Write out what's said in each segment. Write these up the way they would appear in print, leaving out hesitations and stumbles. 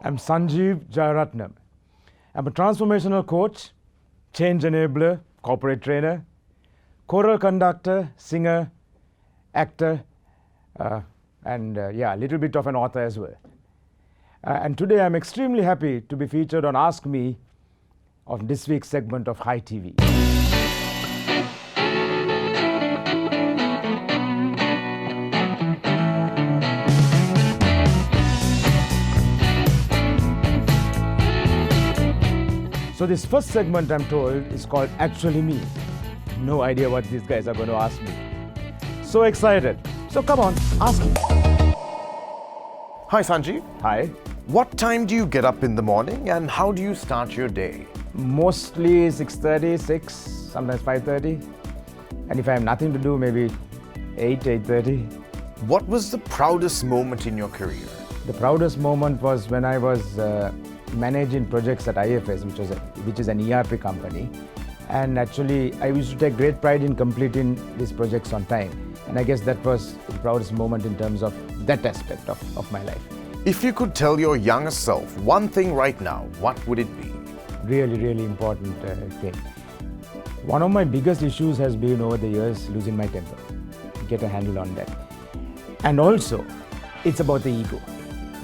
I'm SANJEEV. I'm a transformational coach, change enabler, corporate trainer, choral conductor, singer, actor, and a little bit of an author as well. And today I'm extremely happy to be featured on Ask Me on this week's segment of High TV. So this first segment, I'm told, is called Actually Me. No idea what these guys are going to ask me. So excited. So come on, ask me. Hi Sanjeev. Hi. What time do you get up in the morning and how do you start your day? Mostly 6:30, 6, sometimes 5:30. And if I have nothing to do, maybe 8:30. What was the proudest moment in your career? The proudest moment was when I was managing projects at IFS, which is an ERP company. And actually, I used to take great pride in completing these projects on time. And I guess that was the proudest moment in terms of that aspect of my life. If you could tell your younger self one thing right now, what would it be? Really, really important thing. One of my biggest issues has been over the years losing my temper. Get a handle on that. And also, it's about the ego.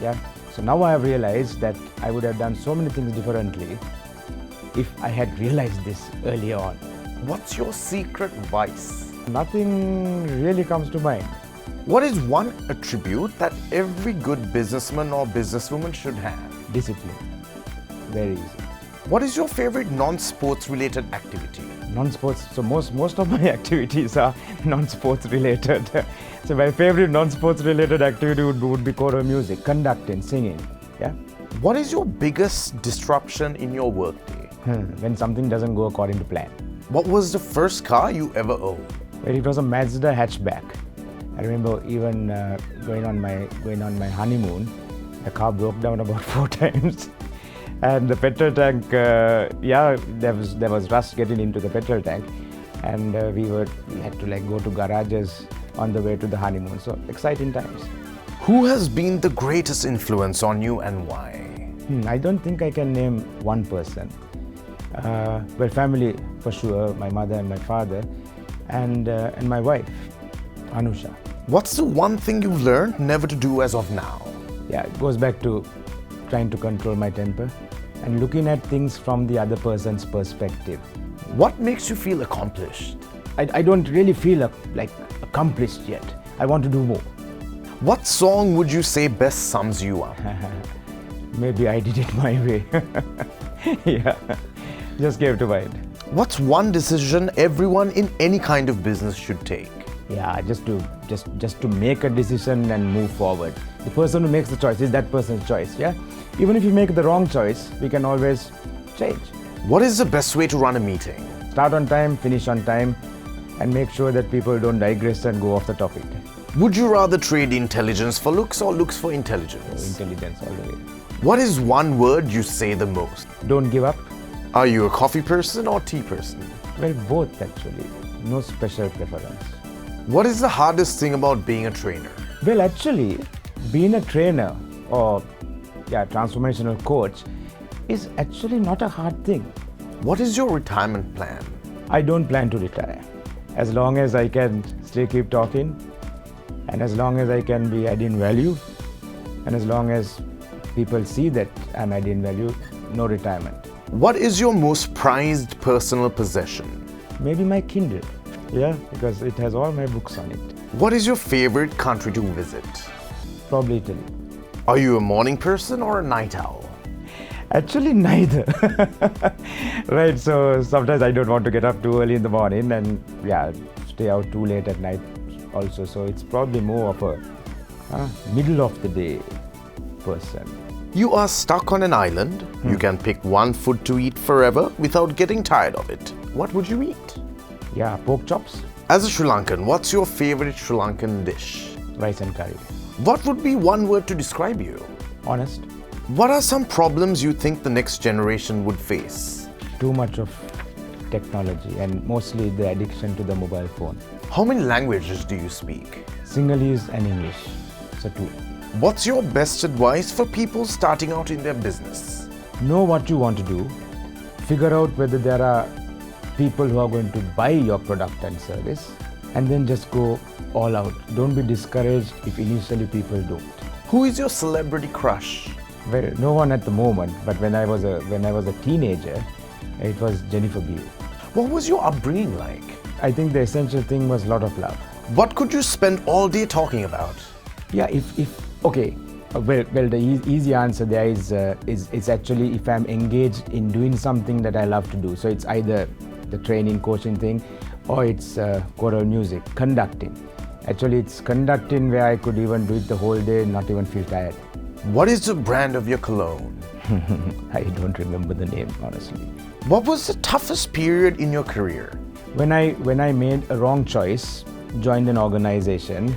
Yeah. So now I have realized that I would have done so many things differently if I had realized this earlier on. What's your secret vice? Nothing really comes to mind. What is one attribute that every good businessman or businesswoman should have? Discipline. Very easy. What is your favorite non-sports related activity? Non-sports, so most of my activities are non-sports related. So my favorite non-sports related activity would be choral music, conducting, singing. Yeah. What is your biggest disruption in your workday? When something doesn't go according to plan. What was the first car you ever owned? Well, it was a Mazda hatchback. I remember even going on my honeymoon, the car broke down about 4 times. And the petrol tank, there was rust getting into the petrol tank, and we had to go to garages on the way to the honeymoon. So exciting times. Who has been the greatest influence on you and why? I don't think I can name one person. Well, family for sure, my mother and my father, and my wife, Anusha. What's the one thing you've learned never to do as of now? Yeah, it goes back to trying to control my temper and looking at things from the other person's perspective. What makes you feel accomplished? I don't really feel accomplished yet. I want to do more. What song would you say best sums you up? Maybe I Did It My Way. Yeah, just came to mind. What's one decision everyone in any kind of business should take? Yeah, just to make a decision and move forward. The person who makes the choice is that person's choice, yeah? Even if you make the wrong choice, we can always change. What is the best way to run a meeting? Start on time, finish on time, and make sure that people don't digress and go off the topic. Would you rather trade intelligence for looks or looks for intelligence? Intelligence all the way. What is one word you say the most? Don't give up. Are you a coffee person or tea person? Well, both actually. No special preference. What is the hardest thing about being a trainer? Well, actually, being a trainer or transformational coach is actually not a hard thing. What is your retirement plan? I don't plan to retire. As long as I can still keep talking, and as long as I can be adding value, and as long as people see that I'm adding value, no retirement. What is your most prized personal possession? Maybe my Kindle. Yeah, because it has all my books on it. What is your favorite country to visit? Probably Italy. Are you a morning person or a night owl? Actually, neither. Right, so sometimes I don't want to get up too early in the morning and stay out too late at night also. So it's probably more of a middle of the day person. You are stuck on an island. You can pick one food to eat forever without getting tired of it. What would you eat? Yeah, pork chops. As a Sri Lankan, what's your favorite Sri Lankan dish? Rice and curry. What would be one word to describe you? Honest. What are some problems you think the next generation would face? Too much of technology and mostly the addiction to the mobile phone. How many languages do you speak? Sinhalese and English. So 2. What's your best advice for people starting out in their business? Know what you want to do. Figure out whether there are people who are going to buy your product and service, and then just go all out. Don't be discouraged if initially people don't. Who is your celebrity crush? Well, no one at the moment, but when I was a teenager, it was Jennifer Beal. What was your upbringing like? I think the essential thing was a lot of love. What could you spend all day talking about? Yeah, the easy answer there is actually if I'm engaged in doing something that I love to do. So it's either the training, coaching thing, or it's choral music, conducting. Actually, it's conducting where I could even do it the whole day and not even feel tired. What is the brand of your cologne? I don't remember the name, honestly. What was the toughest period in your career? When I made a wrong choice, joined an organization,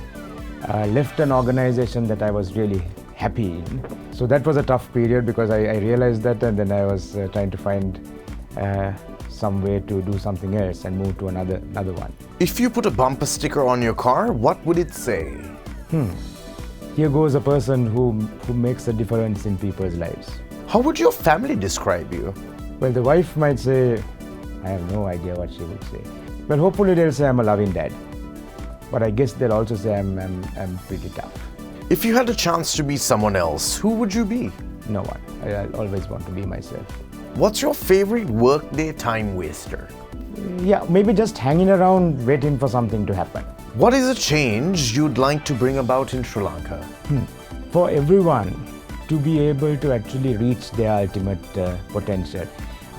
left an organization that I was really happy in. So that was a tough period because I realized that, and then I was trying to find some way to do something else and move to another one. If you put a bumper sticker on your car, what would it say? Here goes a person who makes a difference in people's lives. How would your family describe you? Well, the wife might say, I have no idea what she would say. Well, hopefully they'll say I'm a loving dad. But I guess they'll also say I'm pretty tough. If you had a chance to be someone else, who would you be? No one. I always want to be myself. What's your favorite workday time waster? Yeah, maybe just hanging around waiting for something to happen. What is a change you'd like to bring about in Sri Lanka? For everyone to be able to actually reach their ultimate potential.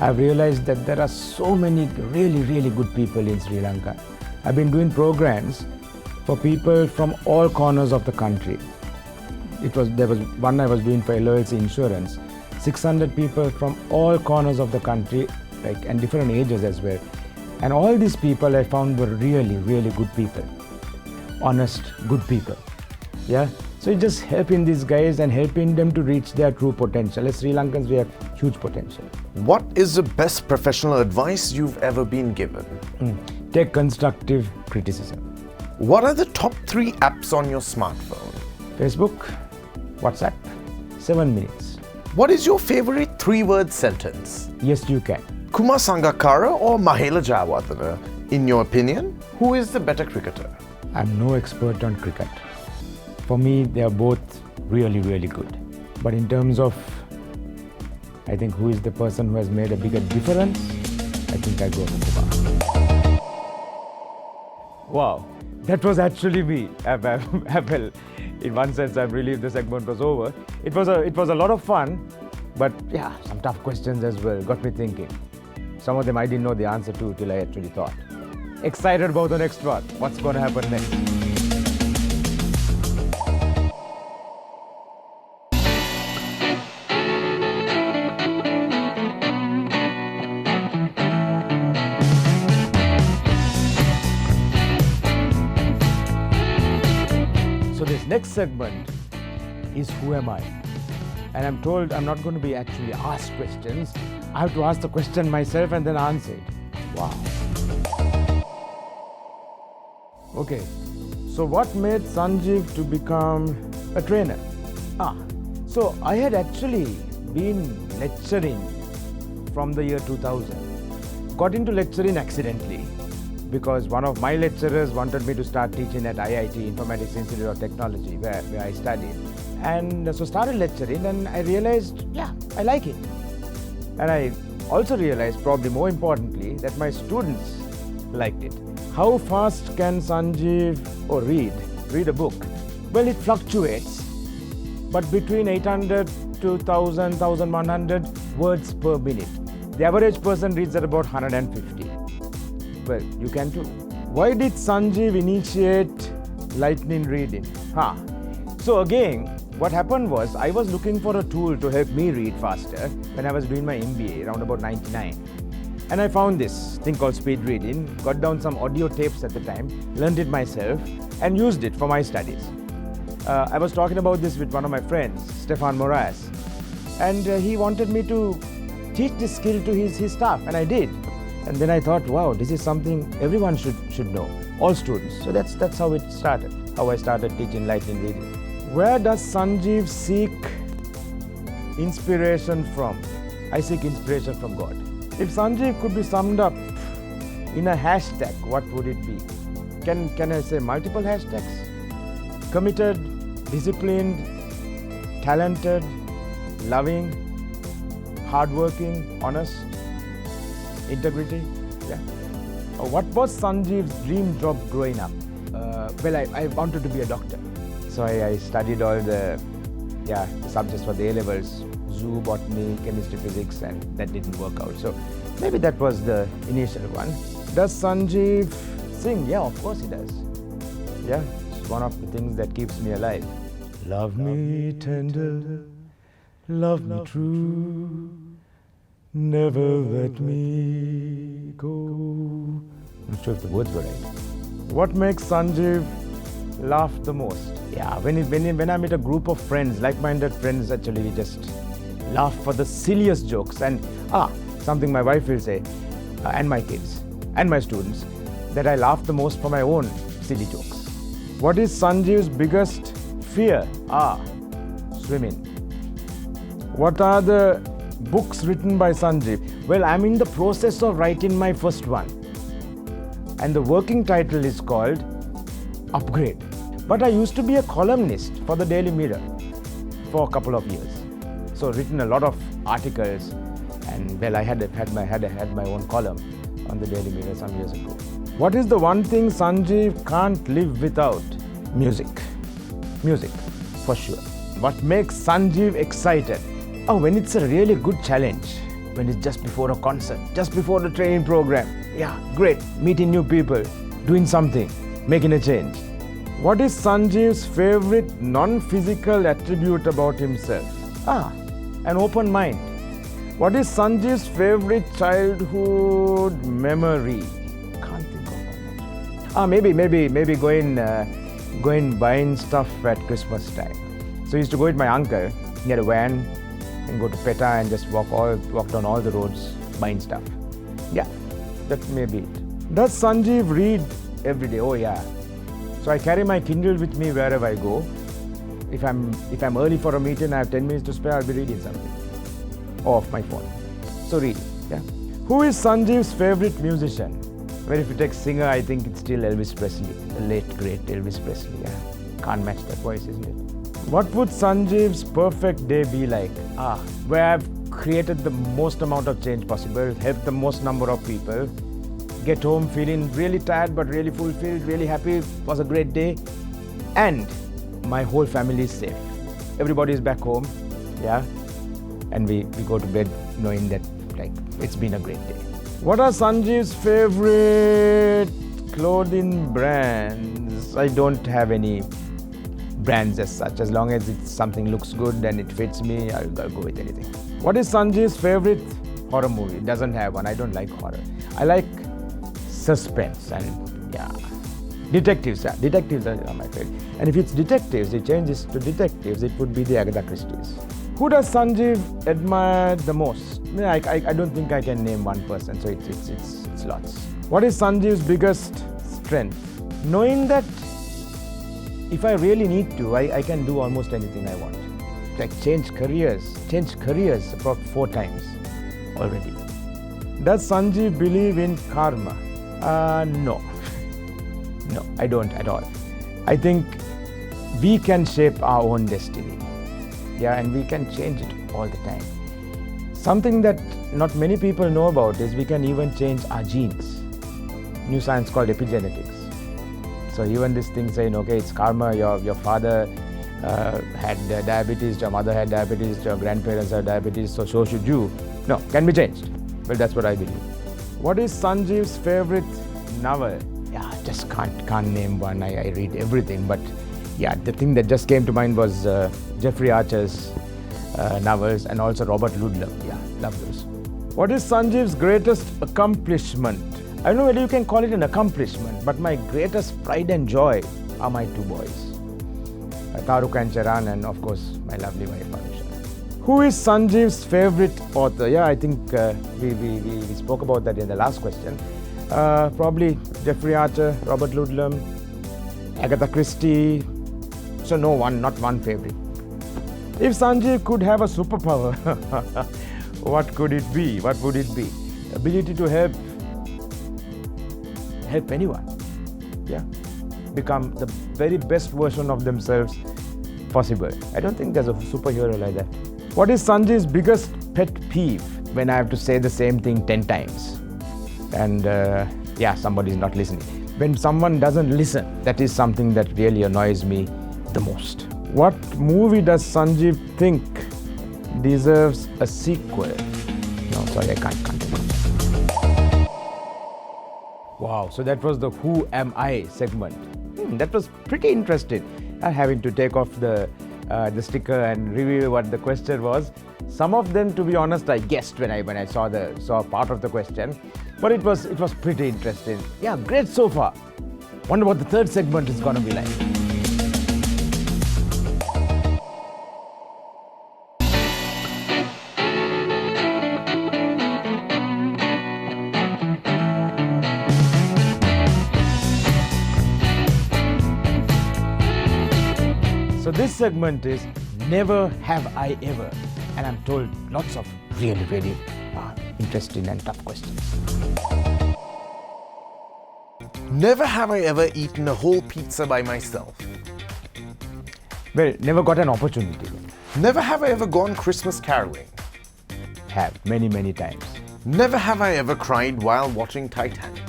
I've realized that there are so many really, really good people in Sri Lanka. I've been doing programs for people from all corners of the country. There was one I was doing for LOLC Insurance. 600 people from all corners of the country, and different ages as well. And all these people I found were really, really good people. Honest, good people. Yeah. So it's just helping these guys and helping them to reach their true potential. As Sri Lankans, we have huge potential. What is the best professional advice you've ever been given? Take constructive criticism. What are the top 3 apps on your smartphone? Facebook, WhatsApp, 7 minutes. What is your favorite 3-word sentence? Yes, you can. Kumar Sangakkara or Mahela Jayawardene? In your opinion, who is the better cricketer? I'm no expert on cricket. For me, they are both really, really good. But in terms of, I think, who is the person who has made a bigger difference, I think I go with Kumar. Wow, that was actually me. Well, in one sense, I'm relieved the segment was over. It was a lot of fun, but yeah, some tough questions as well. Got me thinking. Some of them I didn't know the answer to till I actually thought. Excited about the next one. What's going to happen next? So this next segment is Who Am I? And I'm told I'm not going to be actually asked questions. I have to ask the question myself and then answer it. Wow. Okay, so what made Sanjeev to become a trainer? So I had actually been lecturing from the year 2000. Got into lecturing accidentally because one of my lecturers wanted me to start teaching at IIT, Informatics Institute of Technology, where I studied. And so started lecturing and I realized, yeah, I like it. And I also realized, probably more importantly, that my students liked it. How fast can Sanjeev read a book? Well, it fluctuates, but between 800 to 1000, 1100 words per minute. The average person reads at about 150. Well, you can too. Why did Sanjeev initiate lightning reading? So again, what happened was I was looking for a tool to help me read faster when I was doing my MBA around about 99. And I found this thing called speed reading, got down some audio tapes at the time, learned it myself and used it for my studies. I was talking about this with one of my friends, Stefan Moraes, and he wanted me to teach this skill to his staff, and I did. And then I thought, wow, this is something everyone should know, all students. So that's how it started, how I started teaching lightning reading. Where does Sanjeev seek inspiration from? I seek inspiration from God. If Sanjeev could be summed up in a hashtag, what would it be? Can I say multiple hashtags? Committed, disciplined, talented, loving, hardworking, honest, integrity. Yeah. What was Sanjeev's dream job growing up? I wanted to be a doctor. So I studied all the subjects for the A-levels, zoo, botany, chemistry, physics, and that didn't work out. So maybe that was the initial one. Does Sanjeev sing? Yeah, of course he does. Yeah, it's one of the things that keeps me alive. Love me tender, love me true, never let me go. I'm not sure if the words were right. What makes Sanjeev laugh the most? Yeah, when I'm with a group of friends, like-minded friends, actually we just laugh for the silliest jokes. And something my wife will say, and my kids, and my students, that I laugh the most for my own silly jokes. What is Sanjeev's biggest fear? Swimming. What are the books written by Sanjeev? Well, I'm in the process of writing my first one. And the working title is called Upgrade. But I used to be a columnist for the Daily Mirror for a couple of years. So written a lot of articles, and I had my own column on the Daily Mirror some years ago. What is the one thing Sanjeev can't live without? Music. Music, for sure. What makes Sanjeev excited? When it's a really good challenge. When it's just before a concert, just before the training program. Yeah, great. Meeting new people, doing something, making a change. What is Sanjeev's favorite non-physical attribute about himself? An open mind. What is Sanjeev's favorite childhood memory? Can't think of one. Maybe going buying stuff at Christmas time. So I used to go with my uncle. He had a van and go to PETA and just walk down all the roads buying stuff. Yeah, that may be it. Does Sanjeev read every day? Oh yeah. So I carry my Kindle with me wherever I go. If I'm early for a meeting, I have 10 minutes to spare, I'll be reading something. Off my phone. So read. Yeah. Who is Sanjeev's favorite musician? Well, if you take singer, I think it's still Elvis Presley, the late great Elvis Presley. Yeah. Can't match that voice, isn't it? What would Sanjeev's perfect day be like? Where I've created the most amount of change possible, helped the most number of people, get home feeling really tired but really fulfilled, really happy, it was a great day, and my whole family is safe. Everybody is back home, yeah, and we go to bed knowing that it's been a great day. What are Sanjeev's favorite clothing brands? I don't have any brands as such. As long as something looks good and it fits me, I'll go with anything. What is Sanjeev's favorite horror movie? Doesn't have one. I don't like horror. I like suspense and detectives. Yeah, detectives are my favorite. And if it's detectives, it changes to detectives. It would be the Agatha Christie's. Who does Sanjeev admire the most? I don't think I can name one person. So it's lots. What is Sanjeev's biggest strength? Knowing that if I really need to, I can do almost anything I want. Change careers about 4 times already. Does Sanjeev believe in karma? No. No, I don't at all. I think we can shape our own destiny. Yeah, and we can change it all the time. Something that not many people know about is we can even change our genes. New science called epigenetics. So even this thing saying, okay, it's karma, your father had diabetes, your mother had diabetes, your grandparents had diabetes, so should you. No, can be changed. Well, that's what I believe. What is Sanjeev's favorite novel? Yeah, just can't name one. I read everything, but yeah, the thing that just came to mind was Jeffrey Archer's novels and also Robert Ludlum. Yeah, love those. What is Sanjeev's greatest accomplishment? I don't know whether you can call it an accomplishment, but my greatest pride and joy are my 2 boys, Taruk and Charan, and of course my lovely wife Anusha. Who is Sanjeev's favorite author? Yeah, I think we spoke about that in the last question. Probably Jeffrey Archer, Robert Ludlum, Agatha Christie, So no one, not one favorite. If Sanjeev could have a superpower, what could it be? What would it be? Ability to help anyone. Yeah. Become the very best version of themselves possible. I don't think there's a superhero like that. What is Sanjeev's biggest pet peeve? When I have to say the same thing 10 times. And somebody's not listening. When someone doesn't listen, that is something that really annoys me the most. What movie does Sanjeev think deserves a sequel? No, sorry, I can't continue. Wow, so that was the Who Am I segment. That was pretty interesting. Having to take off the sticker and reveal what the question was. Some of them, to be honest, I guessed when I saw part of the question, but it was pretty interesting. Yeah, great so far. Wonder what the third segment is going to be like. So this segment is Never Have I Ever, and I'm told lots of really, really interesting and tough questions. Never have I ever eaten a whole pizza by myself. Well, never got an opportunity. Never have I ever gone Christmas caroling. Have, many, many times. Never have I ever cried while watching Titanic.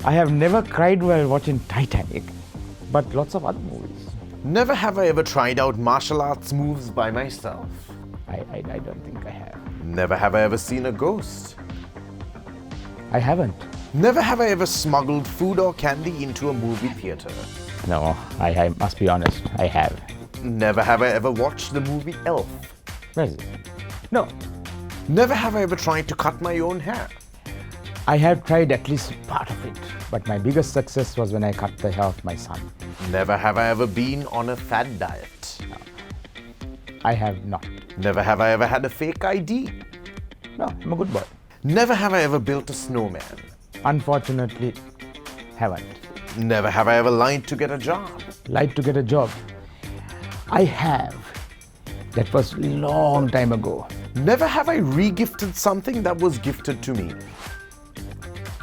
I have never cried while watching Titanic, but lots of other movies. Never have I ever tried out martial arts moves by myself. I don't think I have. Never have I ever seen a ghost. I haven't. Never have I ever smuggled food or candy into a movie theater. No, I must be honest, I have. Never have I ever watched the movie Elf. Where is it? No. Never have I ever tried to cut my own hair. I have tried at least part of it, but my biggest success was when I cut the hair of my son. Never have I ever been on a fad diet. No. I have not. Never have I ever had a fake ID. No, I'm a good boy. Never have I ever built a snowman. Unfortunately, haven't. Never have I ever lied to get a job. Lied to get a job. I have. That was long time ago. Never have I re-gifted something that was gifted to me.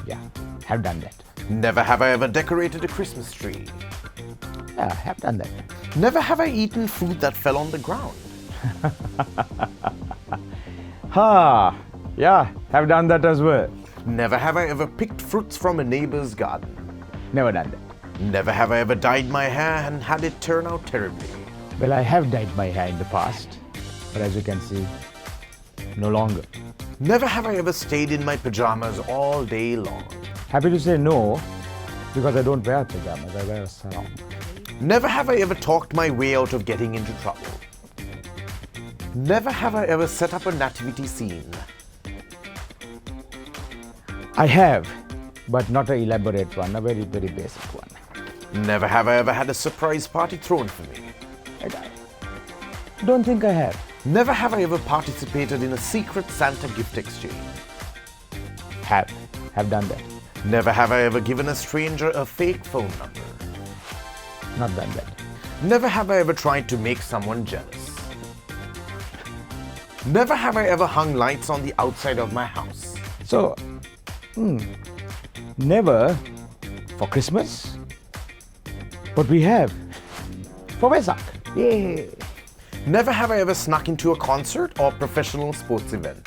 Yeah, have done that. Never have I ever decorated a Christmas tree. Yeah, have done that. Never have I eaten food that fell on the ground. Yeah, have done that as well. Never have I ever picked fruits from a neighbor's garden. Never done that. Never have I ever dyed my hair and had it turn out terribly. Well, I have dyed my hair in the past, but as you can see, no longer. Never have I ever stayed in my pajamas all day long. Happy to say no, because I don't wear pajamas, I wear a sarong. Never have I ever talked my way out of getting into trouble. Never have I ever set up a nativity scene. I have, but not an elaborate one, a very, very basic one. Never have I ever had a surprise party thrown for me. I don't think I have. Never have I ever participated in a secret Santa gift exchange. Have done that. Never have I ever given a stranger a fake phone number. Not done that. Never have I ever tried to make someone jealous. Never have I ever hung lights on the outside of my house. So, never for Christmas, but we have for Vesak. Yay! Never have I ever snuck into a concert or professional sports event.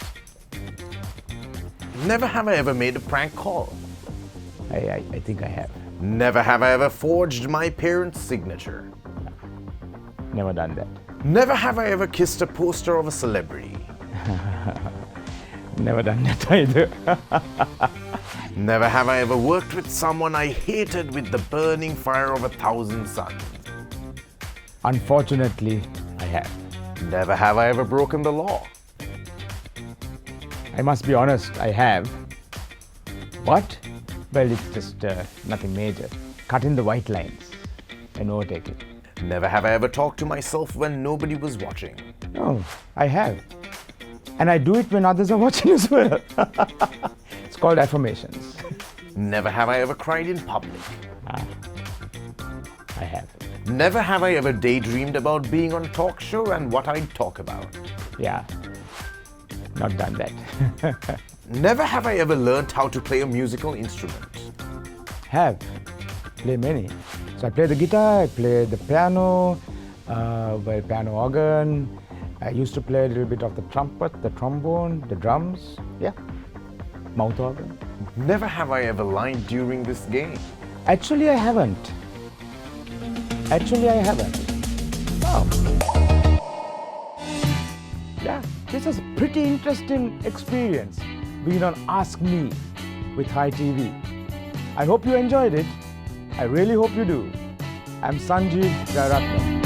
Never have I ever made a prank call. I think I have. Never have I ever forged my parents' signature. Never done that. Never have I ever kissed a poster of a celebrity. Never done that either. Never have I ever worked with someone I hated with the burning fire of 1,000 suns. Unfortunately, I have. Never have I ever broken the law. I must be honest, I have. What? Well, it's just nothing major. Cut in the white lines and overtake it. Never have I ever talked to myself when nobody was watching. No, I have. And I do it when others are watching as well. It's called affirmations. Never have I ever cried in public. I have. Never have I ever daydreamed about being on a talk show and what I'd talk about. Yeah, not done that. Never have I ever learnt how to play a musical instrument. Have, play many. So I play the guitar, I play the piano, piano organ. I used to play a little bit of the trumpet, the trombone, the drums, yeah, mouth organ. Never have I ever lied during this game. Actually, I haven't. Wow. Yeah, this is a pretty interesting experience being on Ask Me with Hi TV. I hope you enjoyed it. I really hope you do. I'm Sanjeev Jayarathne.